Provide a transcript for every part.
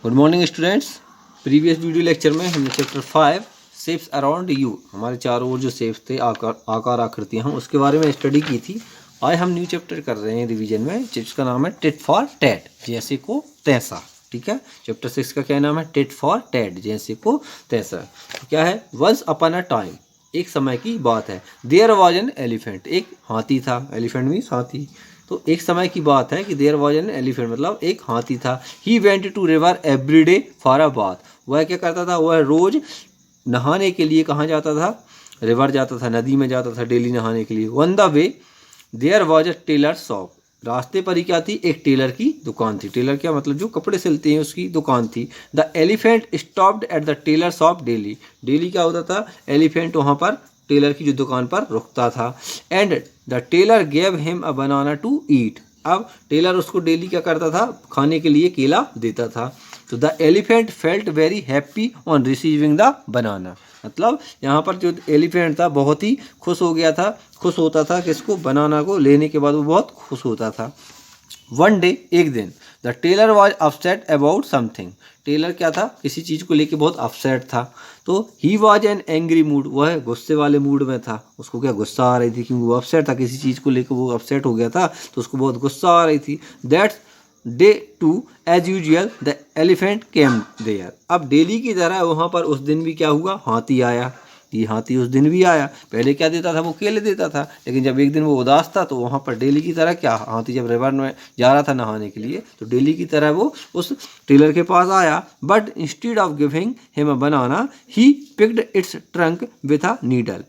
Good morning students. Previous video lecture में हमने chapter 5 shapes around you, हमारे चारों ओर जो शेप्स थे आकार आकृतियाँ हैं, उसके बारे में स्टडी की थी। आज हम न्यू चैप्टर कर रहे हैं रिवीजन में, जिसका नाम है टिट फॉर टैट, जैसे को तैसा। ठीक है, चैप्टर 6 का क्या नाम है? टिट फॉर टैट, जैसे को तैसा। तो क्या है? वंस अपॉन अ टाइम, एक समय की बात है। देयर वॉज एन एलिफेंट, एक हाथी था। एलिफेंट मीन्स हाथी। तो एक समय की बात है कि देयर वॉज एन एलिफेंट मतलब एक हाथी था। He went to river every day for a bath, वह क्या करता था? वह रोज नहाने के लिए कहाँ जाता था? रिवर जाता था, नदी में जाता था डेली नहाने के लिए। On the way there was a tailor shop, रास्ते पर ही क्या थी? एक टेलर की दुकान थी। टेलर क्या मतलब? जो कपड़े सिलते हैं, उसकी दुकान थी। The elephant stopped at the tailor shop daily, daily क्या होता था? एलिफेंट वहाँ पर टेलर की जो दुकान पर रुकता था। And the tailor gave him a banana to eat, अब टेलर उसको डेली क्या करता था? खाने के लिए केला देता था। तो the elephant felt very happy on receiving the banana, मतलब यहाँ पर जो एलिफेंट था बहुत ही खुश हो गया था, खुश होता था किसको? बनाना को लेने के बाद वो बहुत खुश होता था। वन डे, एक दिन, the tailor was upset about something, tailor क्या था? किसी चीज़ को लेके बहुत अपसेट था। तो he was an angry mood, वह गुस्से वाले मूड में था। उसको क्या गुस्सा आ रही थी? क्योंकि वो अपसेट था, किसी चीज़ को लेकर वो अपसेट हो गया था, तो उसको बहुत गुस्सा आ रही थी। That's day too as usual the elephant came there, अब डेली की तरह वहाँ पर उस दिन भी क्या हुआ? हाथी आया। ये हाथी उस दिन भी आया। पहले क्या देता था? वो केले देता था, लेकिन जब एक दिन वो उदास था तो वहाँ पर डेली की तरह क्या, हाथी जब रिवर में जा रहा था नहाने के लिए, तो डेली की तरह वो उस टेलर के पास आया। But instead of giving him a banana he picked its trunk with a needle,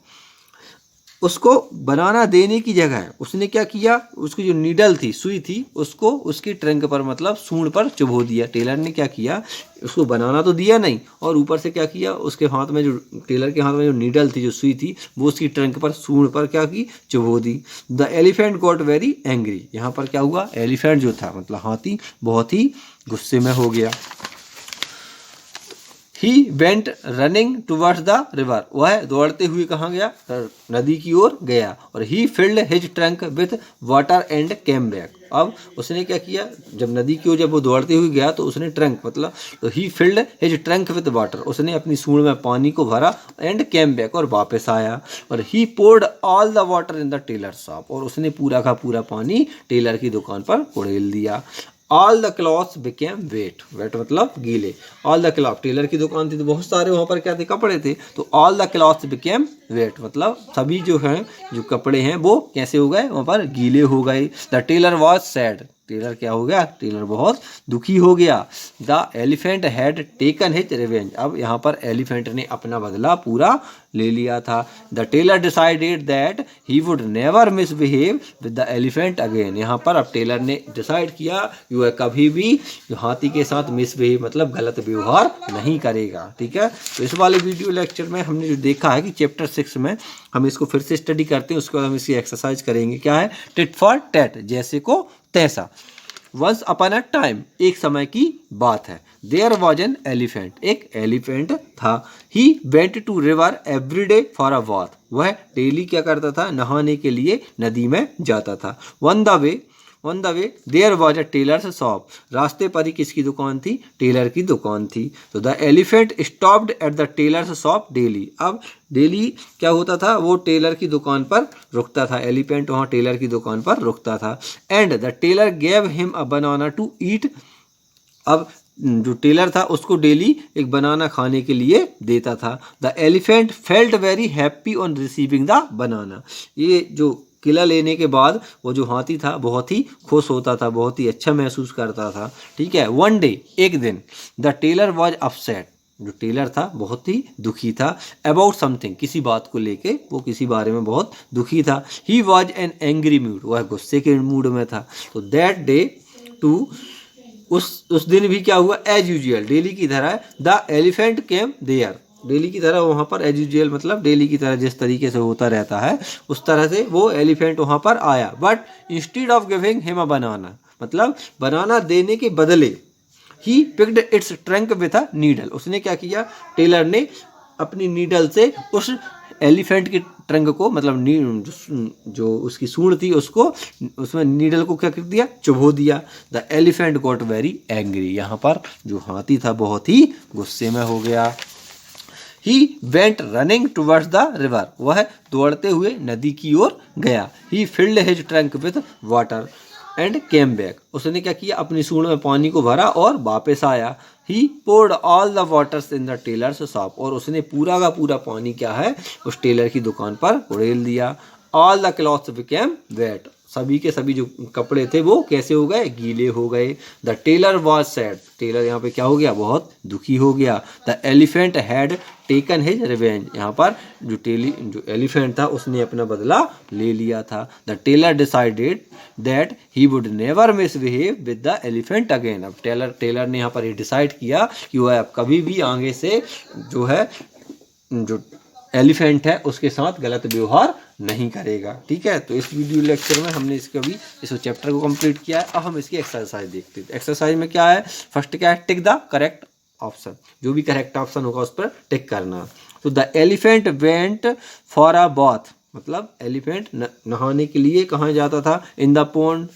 उसको बनाना देने की जगह उसने क्या किया? उसकी जो नीडल थी, सुई थी, उसको उसकी ट्रंक पर मतलब सूंड पर चुभो दिया। टेलर ने क्या किया? उसको बनाना तो दिया नहीं, और ऊपर से क्या किया? उसके हाथ में जो, टेलर के हाथ में जो नीडल थी, जो सुई थी, वो उसकी ट्रंक पर, सूंड पर क्या की? चुभो दी। The elephant got very angry, यहाँ पर क्या हुआ? एलिफेंट जो था मतलब हाथी बहुत ही गुस्से में हो गया। He went running towards the river, वह दौड़ते हुए कहाँ गया? नदी की ओर गया। और he filled his trunk with water and came back, अब उसने क्या किया? जब नदी की ओर जब वो दौड़ते हुए गया तो उसने ट्रंक मतलब, तो he filled his trunk with water, उसने अपनी सूंड में पानी को भरा। एंड केम बैक, और वापस आया। और he poured all the water in the tailor shop, और उसने पूरा का पूरा पानी टेलर की दुकान पर उड़ेल दिया। All the clothes became wet, wet मतलब गीले। ऑल द क्लॉथ, टेलर की दुकान थी तो बहुत सारे वहाँ पर क्या थे? कपड़े थे। तो all the clothes became wet मतलब सभी जो हैं, जो कपड़े हैं, वो कैसे हो गए? वहाँ पर गीले हो गए। The tailor was sad, tailor क्या हो गया? टेलर बहुत दुखी हो गया। The elephant had taken his revenge, अब यहाँ पर एलिफेंट ने अपना बदला पूरा ले लिया था। The tailor decided that he would never misbehave with the elephant again, यहाँ पर अब टेलर ने डिसाइड किया कि वह कभी भी हाथी के साथ मिसबिहेव मतलब गलत व्यवहार नहीं करेगा। ठीक है, तो इस वाले वीडियो लेक्चर में हमने जो देखा है कि चैप्टर 6 में हम इसको फिर से स्टडी करते हैं, उसके बाद हम इसकी एक्सरसाइज करेंगे। क्या है? टिट फॉर टैट, जैसे को तैसा। वंस अपॉन अ टाइम, एक समय की बात है। देयर वॉज एन एलिफेंट, एक एलिफेंट था। He went to river every day for a bath, वह डेली क्या करता था? नहाने के लिए नदी में जाता था। One the way there was a tailor's shop, रास्ते पर ही किसकी दुकान थी? टेलर की दुकान थी। तो the elephant stopped at the tailor's shop daily, अब डेली क्या होता था? वो टेलर की दुकान पर रुकता था। एलिफेंट वहाँ टेलर की दुकान पर रुकता था। And the tailor gave him a banana to eat, अब जो टेलर था उसको डेली एक बनाना खाने के लिए देता था। The elephant felt very happy on receiving the banana, ये जो केला लेने के बाद वो जो हाथी था बहुत ही खुश होता था, बहुत ही अच्छा महसूस करता था। ठीक है, वन डे, एक दिन, द टेलर वॉज अपसेट, जो टेलर था बहुत ही दुखी था। अबाउट समथिंग, किसी बात को लेके वो किसी बारे में बहुत दुखी था। He was an angry mood, वह गुस्से के मूड में था। तो दैट डे टू, उस दिन भी क्या हुआ? एज यूजुअल, डेली की तरह, the elephant came there, daily की तरह वहाँ पर, एज यूजुअल मतलब डेली की तरह जिस तरीके से होता रहता है उस तरह से वो एलिफेंट वहाँ पर आया। But instead of giving him a banana, मतलब बनाना देने के बदले, he picked its trunk with a needle, उसने क्या किया? टेलर ने अपनी नीडल से उस एलिफेंट की ट्रंक को, मतलब जो उसकी सूंड थी उसको, उसमें नीडल को क्या कर दिया, चुभो दिया। The elephant got very angry, यहाँ पर जो हाथी था बहुत ही गुस्से में हो गया। He went running towards the river, वह दौड़ते हुए नदी की ओर गया। He filled his trunk with water and came back, उसने क्या किया, अपनी सूंड में पानी को भरा और वापस आया। He poured all the waters in the tailor's shop, और उसने पूरा का पूरा पानी क्या है उस टेलर की दुकान पर उड़ेल दिया। All the clothes became wet, सभी के सभी जो कपड़े थे वो कैसे हो गए, गीले हो गए। The tailor was sad, tailor यहाँ पे क्या हो गया, बहुत दुखी हो गया। The elephant had taken his revenge, यहाँ पर जो एलिफेंट था उसने अपना बदला ले लिया था। The tailor decided that he would never misbehave with the elephant again, अब टेलर ने यहाँ पर ये डिसाइड किया कि वह अब कभी भी आगे से जो है जो एलिफेंट है उसके साथ गलत व्यवहार नहीं करेगा। ठीक है, तो इस वीडियो लेक्चर में हमने इसका भी इस चैप्टर को कंप्लीट किया है। अब हम इसकी एक्सरसाइज देखते हैं। एक्सरसाइज में क्या है, फर्स्ट क्या है, टिक द करेक्ट ऑप्शन, जो भी करेक्ट ऑप्शन होगा उस पर टिक करना। तो the elephant went for a bath, मतलब एलिफेंट नहाने के लिए कहाँ जाता था, in the pond,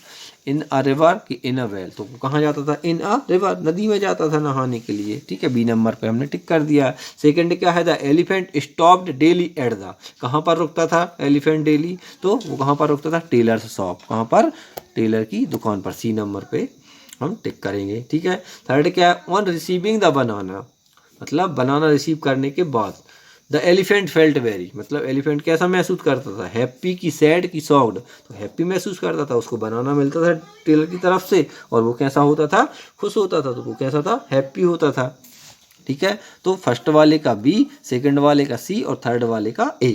in a river की इन अ वेल, तो कहाँ जाता था, इन अ रिवर, नदी में जाता था नहाने के लिए। ठीक है, बी नंबर पे हमने टिक कर दिया। सेकंड क्या है, the elephant stopped daily at the, कहाँ पर रुकता था एलिफेंट डेली, तो वो कहाँ पर रुकता था, टेलर्स शॉप, कहाँ पर, टेलर की दुकान पर, सी नंबर पे हम टिक करेंगे। ठीक है, थर्ड क्या है, ऑन रिसीविंग द बनाना, मतलब बनाना रिसीव करने के बाद। द एलिफेंट फेल्ट वेरी, मतलब एलिफेंट कैसा महसूस करता था, हैप्पी की सैड की सॉक्ड, तो हैप्पी महसूस करता था, उसको बनाना मिलता था टेलर की तरफ से और वो कैसा होता था, खुश होता था, तो वो कैसा था, हैप्पी होता था। ठीक है, तो फर्स्ट वाले का बी, सेकंड वाले का सी और थर्ड वाले का ए।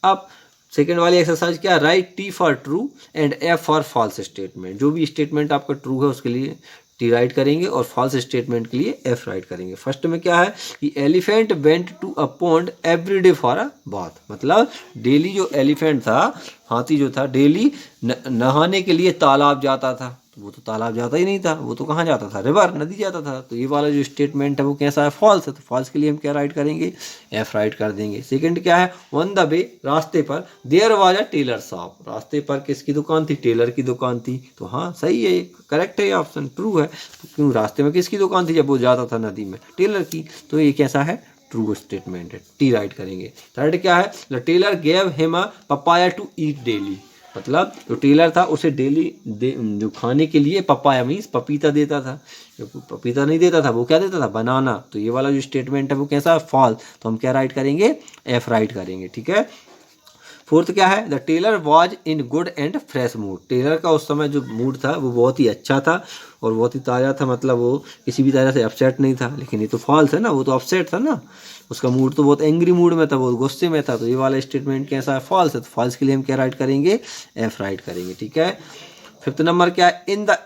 अब सेकंड वाली एक्सरसाइज क्या, write T for true and F for false statement, जो भी स्टेटमेंट आपका ट्रू है उसके लिए टी राइट करेंगे और फॉल्स स्टेटमेंट के लिए एफ राइट करेंगे। फर्स्ट में क्या है कि elephant went to a pond every day for a bath, मतलब डेली जो एलिफेंट था, हाथी जो था, डेली नहाने के लिए तालाब जाता था, तो वो तो तालाब जाता ही नहीं था, वो तो कहाँ जाता था, रिवर, नदी जाता था। तो ये वाला जो स्टेटमेंट है वो कैसा है, फॉल्स है, तो फॉल्स के लिए हम क्या राइट करेंगे, एफ राइट कर देंगे। सेकंड क्या है, ऑन द वे, रास्ते पर, there was a tailor shop, रास्ते पर किसकी दुकान थी, टेलर की दुकान थी, तो हाँ सही है, करेक्ट है, ऑप्शन ट्रू है। तो क्यों, रास्ते में किसकी दुकान थी जब वो जाता था नदी में, टेलर की, तो ये कैसा है, ट्रू स्टेटमेंट है, टी राइट करेंगे। थर्ड क्या है, the tailor gave him a papaya to eat daily, मतलब जो टेलर था उसे डेली जो खाने के लिए पपाया मीन्स पपीता देता था, जो पपीता नहीं देता था वो क्या देता था, बनाना। तो ये वाला जो स्टेटमेंट है वो कैसा है, फॉल्स, तो हम क्या राइट करेंगे, एफ राइट करेंगे। ठीक है, फोर्थ क्या है, the tailor was in good and fresh mood, tailor का उस समय जो मूड था वो बहुत ही अच्छा था और बहुत ही ताज़ा था, मतलब वो किसी भी तरह से अपसेट नहीं था। लेकिन ये तो फॉल्स है ना, वो तो अपसेट था ना, उसका मूड तो बहुत एंग्री मूड में था, बहुत गुस्से में था, तो ये वाला स्टेटमेंट कैसा है, फॉल्स है, तो फॉल्स के लिए हम क्या राइट करेंगे, एफ राइट करेंगे। ठीक है, फिफ्थ नंबर क्या है, in the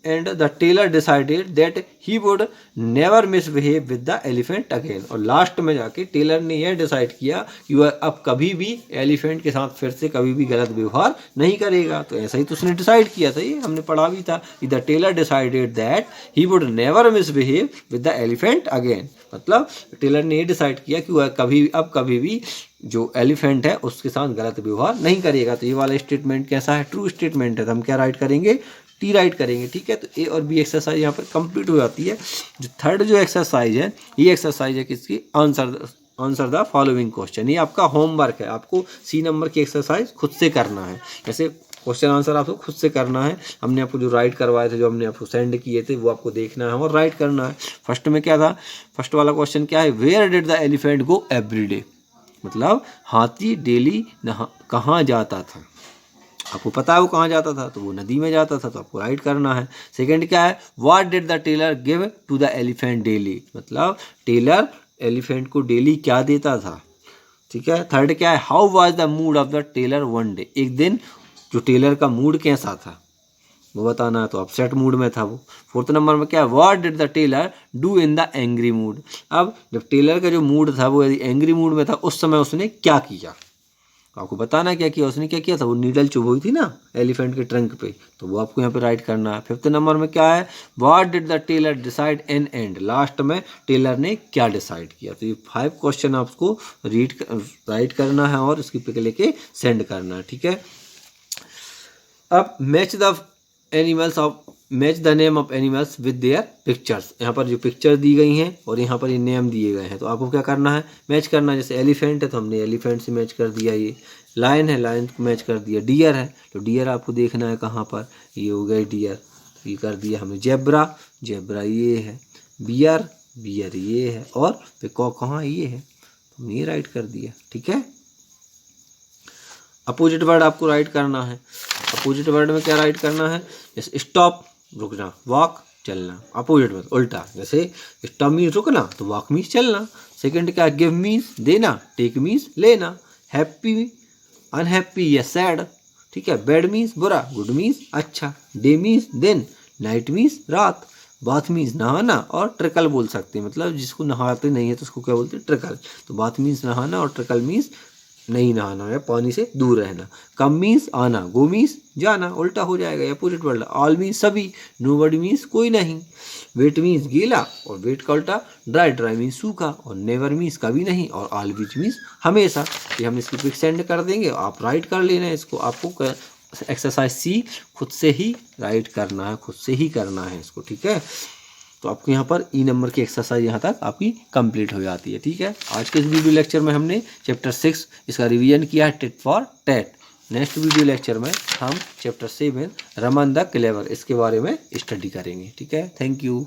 end the tailor decided that he would never misbehave with the elephant again, और लास्ट में जाके टेलर ने यह डिसाइड किया कि वह अब कभी भी एलिफेंट के साथ फिर से कभी भी गलत व्यवहार नहीं करेगा। तो ऐसा ही तो उसने डिसाइड किया था, ये हमने पढ़ा भी था कि the tailor decided that he would never misbehave with the elephant again, मतलब टेलर ने ये डिसाइड किया कि वह कभी भी जो एलिफेंट है उसके साथ गलत व्यवहार नहीं करेगा। तो ये वाला स्टेटमेंट कैसा है, ट्रू स्टेटमेंट है, तो हम क्या राइट करेंगे, टी राइट करेंगे। ठीक है, तो ए और बी एक्सरसाइज यहाँ पर कंप्लीट हो जाती है। जो थर्ड जो एक्सरसाइज है, ये एक्सरसाइज है किसकी, आंसर द फॉलोइंग क्वेश्चन, ये आपका होमवर्क है, आपको सी नंबर की एक्सरसाइज खुद से करना है। जैसे क्वेश्चन आंसर आपको खुद से करना है, हमने आपको जो राइट करवाए थे, जो हमने आपको सेंड किए थे, वो आपको देखना है और राइट करना है। फर्स्ट में क्या था, फर्स्ट वाला क्वेश्चन क्या है, where did the elephant go every day, मतलब हाथी डेली कहाँ जाता था, आपको पता है वो कहाँ जाता था, तो वो नदी में जाता था, तो आपको राइट करना है। सेकंड क्या है, what did the tailor give to the elephant daily, मतलब टेलर एलिफेंट को डेली क्या देता था। ठीक है, थर्ड क्या है, how was the mood of the tailor one day, एक दिन जो टेलर का मूड कैसा था वो बताना है, तो अपसेट मूड में था वो। फोर्थ नंबर में क्या है, what did the tailor do in the angry mood, अब जब टेलर का जो मूड था वो यदि एंग्री मूड में था उस समय उसने क्या किया, आपको बताना क्या किया, उसने क्या किया था, वो नीडल चुभोई थी ना एलिफेंट के ट्रंक पे, तो वो आपको यहाँ पे राइट करना है। 5th नंबर में क्या है, what did the tailor decide in end, last में टेलर ने क्या डिसाइड किया। तो ये 5 क्वेश्चन आपको राइट करना है और उसकी पिक लेके सेंड करना है, ठीक है। अब match the name of animals with their pictures, यहाँ पर जो पिक्चर दी गई हैं और यहाँ पर ये नेम दिए गए हैं, तो आपको क्या करना है, मैच करना है। जैसे एलिफेंट है तो हमने एलिफेंट से मैच कर दिया, ये लायन है लायन को मैच कर दिया, डियर है तो डियर आपको देखना है कहाँ पर, ये हो गए डियर, ये कर दिया हमने। जेब्रा जेब्रा ये है, बियर बियर ये है, और पिकॉक कहाँ ये है, तो हमने ये राइट कर दिया, ठीक है। अपोजिट वर्ड आपको राइट करना है। अपोजिट वर्ड में क्या राइट करना है, जैसे स्टॉप रुकना, वॉक चलना, अपोजिट वर्ड उल्टा, जैसे स्टॉप मीन्स रुकना तो वॉक मीन्स चलना। सेकंड क्या, गिव मीन्स देना, टेक मीन्स लेना, हैप्पी अनहैप्पी या सैड, ठीक है। बैड मीन्स बुरा, गुड मीन्स अच्छा, डे मीन्स दिन, नाइट मीन्स रात, बाथ मीन्स नहाना, और ट्रिकल बोल सकते हैं, मतलब जिसको नहाते नहीं है तो उसको क्या बोलते हैं, ट्रिकल। तो बाथ मीन्स नहाना और ट्रिकल मीन्स नहीं नहाना या पानी से दूर रहना। कम मीन्स आना, गो मीन्स जाना, उल्टा हो जाएगा अपोजिट वर्ड। ऑल मीन्स सभी, नोबडी मीन्स कोई नहीं, वेट मीन्स गीला और वेट का उल्टा ड्राई, ड्राई मीन्स सूखा, और नेवर मीन्स कभी नहीं, और ऑलवेज मीन्स हमेशा। ये हम इसकी पिक सेंड कर देंगे, आप राइट कर लेना है इसको। आपको एक्सरसाइज सी खुद से ही राइट करना है, खुद से ही करना है इसको, ठीक है। तो आपको यहाँ पर ई नंबर की एक्सरसाइज यहाँ तक आपकी कंप्लीट हो जाती है, ठीक है। आज के इस वीडियो लेक्चर में हमने चैप्टर 6 इसका रिवीजन किया है, tit for tat. Next video lecture में हम चैप्टर 7 रमन द क्लेवर इसके बारे में स्टडी करेंगे, ठीक है। Thank you.